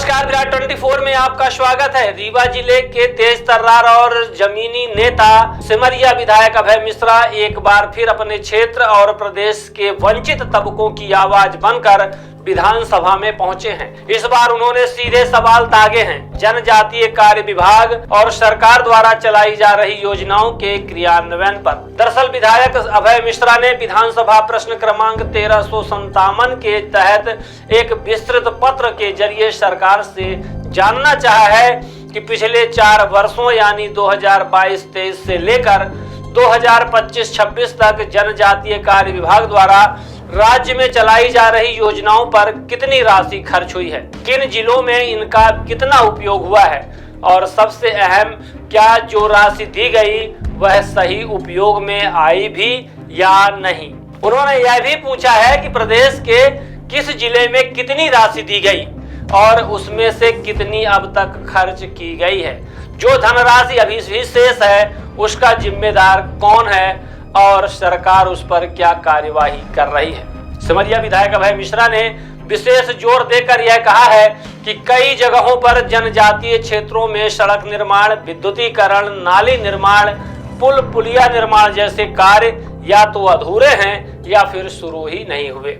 नमस्कार, विराट 24 में आपका स्वागत है। रीवा जिले के तेज तर्रार और जमीनी नेता सिमरिया विधायक अभय मिश्रा एक बार फिर अपने क्षेत्र और प्रदेश के वंचित तबकों की आवाज बनकर विधानसभा में पहुंचे हैं। इस बार उन्होंने सीधे सवाल दागे हैं जनजातीय कार्य विभाग और सरकार द्वारा चलाई जा रही योजनाओं के क्रियान्वयन पर। दरअसल विधायक अभय मिश्रा ने विधानसभा प्रश्न क्रमांक 1357 के तहत एक विस्तृत पत्र के जरिए सरकार से जानना चाहा है कि पिछले 4 वर्षों यानी 2022-23 से लेकर 2025-26 तक जनजातीय कार्य विभाग द्वारा राज्य में चलाई जा रही योजनाओं पर कितनी राशि खर्च हुई है, किन जिलों में इनका कितना उपयोग हुआ है और सबसे अहम, क्या जो राशि दी गई वह सही उपयोग में आई भी या नहीं। उन्होंने यह भी पूछा है कि प्रदेश के किस जिले में कितनी राशि दी गई और उसमें से कितनी अब तक खर्च की गई है। जो धनराशि अभी भी शेष है उसका जिम्मेदार कौन है और सरकार उस पर क्या कार्यवाही कर रही है। सिमरिया विधायक अभय मिश्रा ने विशेष जोर देकर यह कहा है कि कई जगहों पर जनजातीय क्षेत्रों में सड़क निर्माण, विद्युतीकरण, नाली निर्माण, पुल पुलिया निर्माण जैसे कार्य या तो अधूरे हैं या फिर शुरू ही नहीं हुए।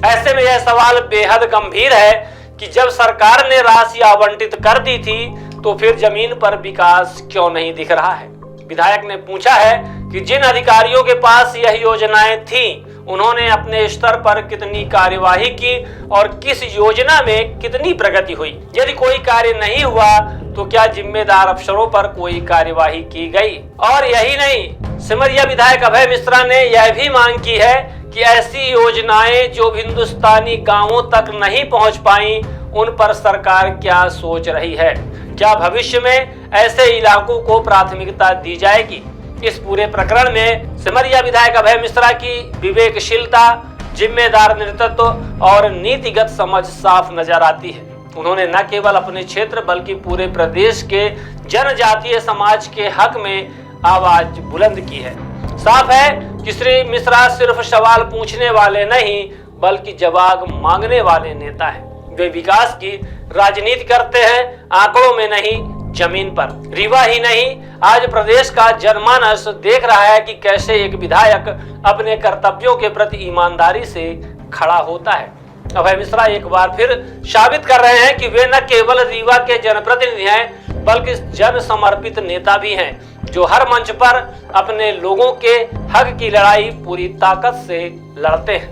ऐसे में यह सवाल बेहद गंभीर है कि जब सरकार ने राशि आवंटित कर दी थी तो फिर जमीन पर विकास क्यों नहीं दिख रहा है। विधायक ने पूछा है कि जिन अधिकारियों के पास यह योजनाएं थीं, उन्होंने अपने स्तर पर कितनी कार्यवाही की और किस योजना में कितनी प्रगति हुई। यदि कोई कार्य नहीं हुआ तो क्या जिम्मेदार अफसरों पर कोई कार्यवाही की गई। और यही नहीं, सिमरिया विधायक अभय मिश्रा ने यह भी मांग की है कि ऐसी योजनाएं जो हिंदुस्तानी गांवों तक नहीं पहुंच पाई, उन पर सरकार क्या सोच रही है। क्या भविष्य में ऐसे इलाकों को प्राथमिकता दी जाएगी। इस पूरे प्रकरण में सिमरिया विधायक अभय मिश्रा की विवेकशीलता, जिम्मेदार नेतृत्व और नीतिगत समझ साफ नजर आती है। उन्होंने न केवल अपने क्षेत्र बल्कि पूरे प्रदेश के जनजातीय समाज के हक में आवाज बुलंद की है। साफ है कि श्री मिश्रा सिर्फ सवाल पूछने वाले नहीं बल्कि जवाब मांगने वाले नेता हैं। वे विकास की राजनीति करते हैं, आंकड़ों में नहीं, जमीन पर। रीवा ही नहीं, आज प्रदेश का जनमानस देख रहा है कि कैसे एक विधायक अपने कर्तव्यों के प्रति ईमानदारी से खड़ा होता है। अभय मिश्रा एक बार फिर साबित कर रहे हैं कि वे न केवल रीवा के जनप्रतिनिधि हैं बल्कि जन समर्पित नेता भी हैं, जो हर मंच पर अपने लोगों के हक की लड़ाई पूरी ताकत से लड़ते हैं।